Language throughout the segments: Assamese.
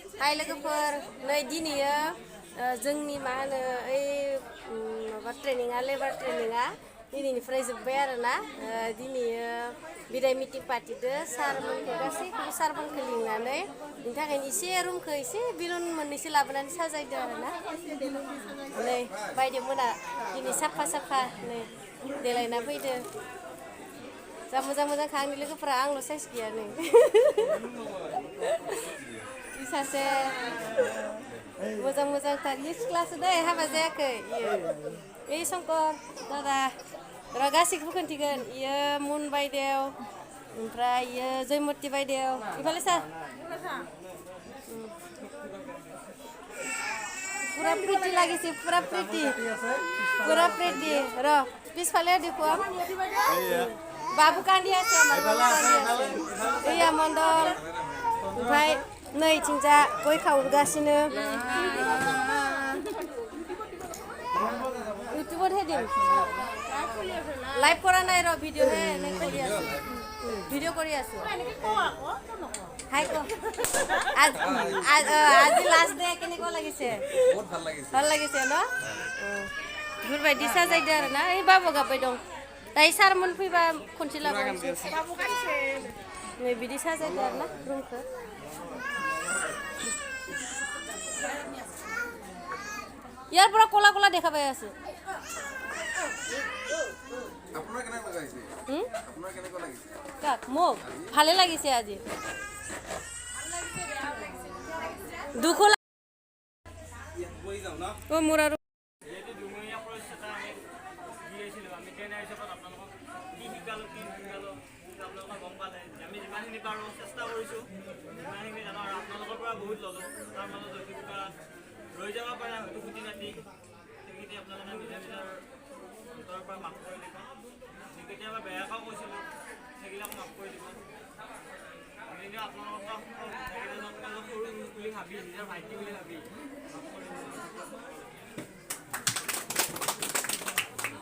हाय लोगोफोर नै दिनैयो जोंनि मा होनो ओइ माबा ट्रेनिंआ लेबार ट्रेनिंआ दिनैनिफ्राय जोब्बाय आरोना दिनैयो बिदाय मिटिं पार्टिदो सारमोनखौ गासैखौबो सारमोनखौ लिंनानै बिनि थाखायनो एसे रुमखौ एसे बेलुन मोननैसो लाबोनानै साजायदो आरोना नै बायदि मोना दिनै साफा साफा नै देलायना फैदो जा मोजां मोजांखा आंनि लोगोफोरा आंल' साइज गैया नै सासे मोजां मोजांथार इयो सिख्लासो दै हाबा जायाखै इयो ओइ शंकर दादा र' गासैखौबो खोन्थिगोन इयो मुन बायदेव ओमफ्राय इयो जयमति बायदेव इफाले सार पूरा प्रिटि लागिছে पूरा प्रिटि र' पिछफाले देखो बाबु कान्दी আছে আমার বাবু कान्दी আছে এইয়া মণ্ডল ओमफ्राय नै इथिंजा गय खावगासिनो ইউটিউবত হে দিম লাইভ কৰা নাই ৰ ভিডিঅ' হে নাই কৰি আছো ভিডিঅ' কৰি আছো হাই ক আজি লাষ্ট ডে কেনেকুৱা লাগিছে বহুত ভাল লাগিছে ন बेफोरबायदि साजायदो आरोना ओइ बाबु गाबबाय दं दायो सारमोन फैबा खनसे लाबोनोसै नै बिदि साजायदो आरोना रुमखौ ইয়াৰ পৰা কলা কলা দেখা পাই আছে আপোনাৰ কেনেকুৱা লাগিছে আপোনাৰ কেনেকুৱা লাগিছে কাক মোক ভালে লাগিছে আজি দুখ ও মোৰ আৰু ৰৈ যাব পাৰে হয়তো খুটি নাতি সেইখিনি আপোনালোকে নিজৰ নিজৰ ভিতৰৰ পৰা মাফ কৰি দিব কেতিয়াবা বেয়া কাম কৈছিলোঁ সেইবিলাক মাফ কৰি দিব কিন্তু আপোনালোকক সৰু বুলি ভাবি নিজৰ ভাইটি বুলি ভাবি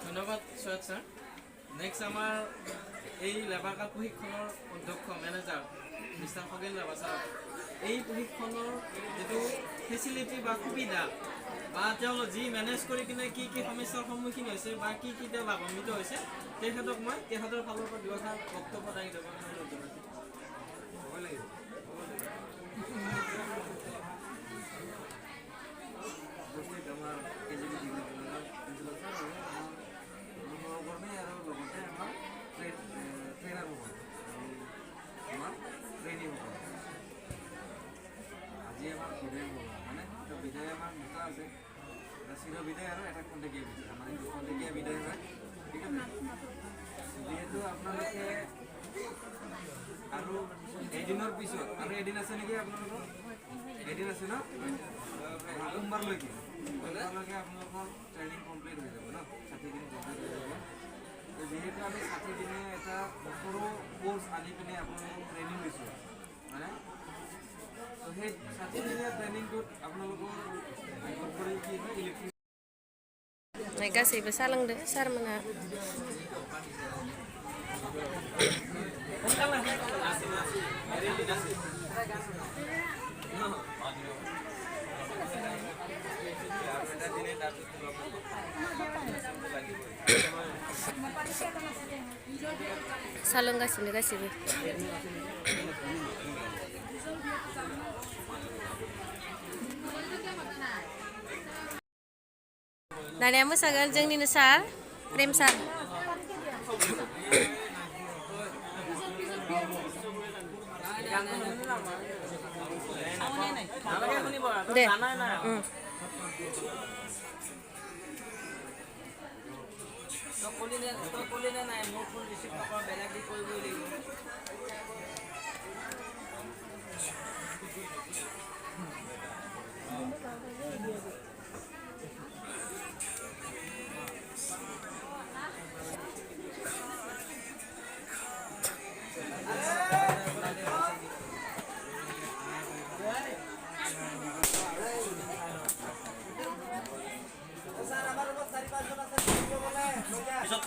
ধন্যবাদ সৈয়দ ছাৰ নেক্সট আমাৰ এই লেবাৰ কাৰ্ড প্ৰশিক্ষণৰ অধ্যক্ষ manager mister Khagen Rabha sir এই প্ৰশিক্ষণৰ যিটো ফেচিলিটি বা সুবিধা বা তেওঁলোক যি মেনেজ কৰি কিনে কি কি সমস্যাৰ সন্মুখীন হৈছে বা কি কি তেওঁ লাভান্বিত হৈছে তেখেতক মই তেখেতৰ ফালৰ পৰা দুআষাৰ বক্তব্য দাঙি দিব বিদায় আৰু এটা খন্তেকীয়া বিদায় আমাৰ এইটো খন্তেকীয়া বিদায় হয় ঠিক আছে যিহেতু আপোনালোকে আৰু এদিনৰ পিছত আৰু এদিন আছে নেকি আপোনালোকৰ এদিন আছে ন সোমবাৰলৈকে আপোনালোকৰ ট্ৰেইনিং কমপ্লিট হৈ যাব ন 60 দিন কমপ্লিট হৈ যাব যিহেতু আমি 60 দিনে এটা সৰু কোৰ্চ আনি পিনে আপোনালোকক ট্ৰেইনিং দিছোঁ মানে তো সেই 60 দিনীয়া ট্ৰেইনিংটোত আপোনালোকৰ কি হয় ইলেক্ট্ৰিক गासैबो सा लोंदो सारमोना सा लोंगासिनो गासैबो दानिया मोसागोन जोंनिनो सार प्रेम सार दे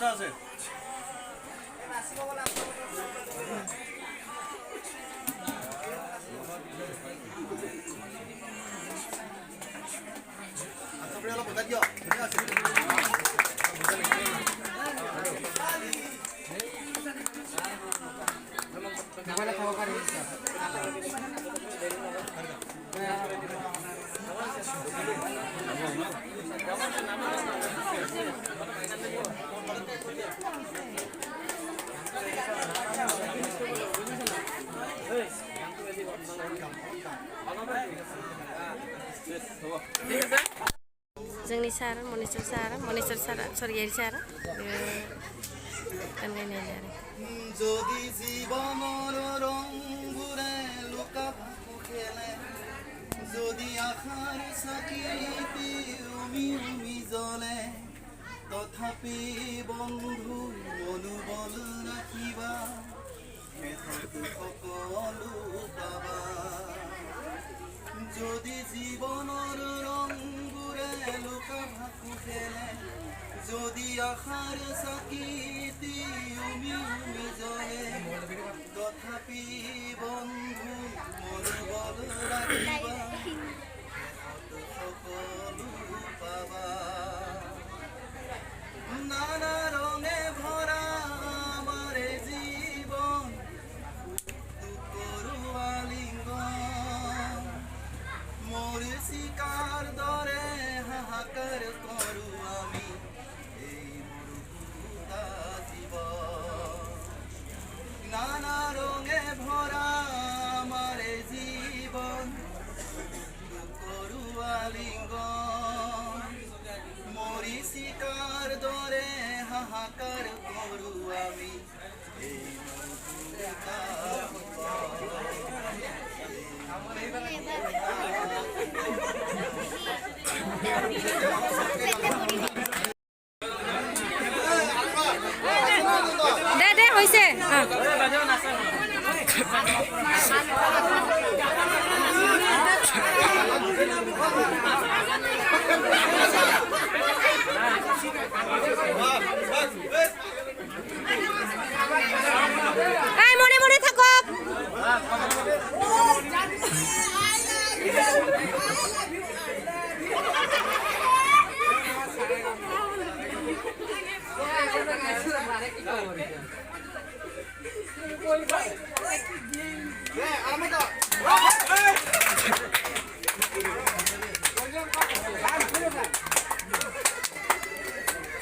আছে जोंनि सार मनेस्वर सारा सरगियारि सारा गान गायनाय आरो যদি জীবনৰ ৰংবোৰে লুকা ভাকু খেলে যদি আশাৰ চাকিটি উমি উমি জ্বলে তথাপি বন্ধু মনোবল ৰাখিবা শেষত সকলো পাবা যদি জীবনৰ ৰংবোৰে লুকা ভাকু খেলে যদি আশাৰ চাকিটি উমি উমি জ্বলে তথাপি বন্ধু মনোবল ৰাখিবা সকলো পাবা নানা ৰঙে ভৰা আমাৰ জীৱন দুকৰুৱা লিংগন মোৰ চিকাৰ দৰে হাহাকাৰ কৰোঁ আমি নানা রঙে ভরা আমার জীবন করুয়া লিঙ্গন মরিচিকার দরে হাহাকার করু আমি এই দে হৈছে মনে মনে থাকক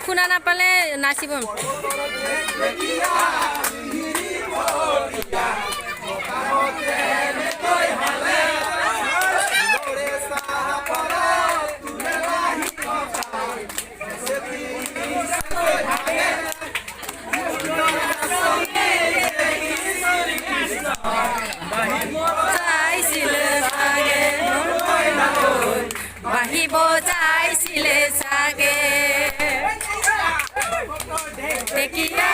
শুনা নাপালে নাচিব বাহিব যাইছিলে চাগে দেখিয়া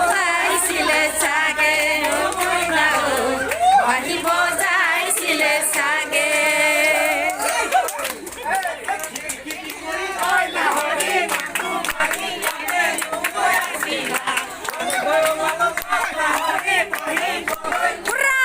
যাইছিলে চাগে বাহিব যাইছিলে চাগে হুৰা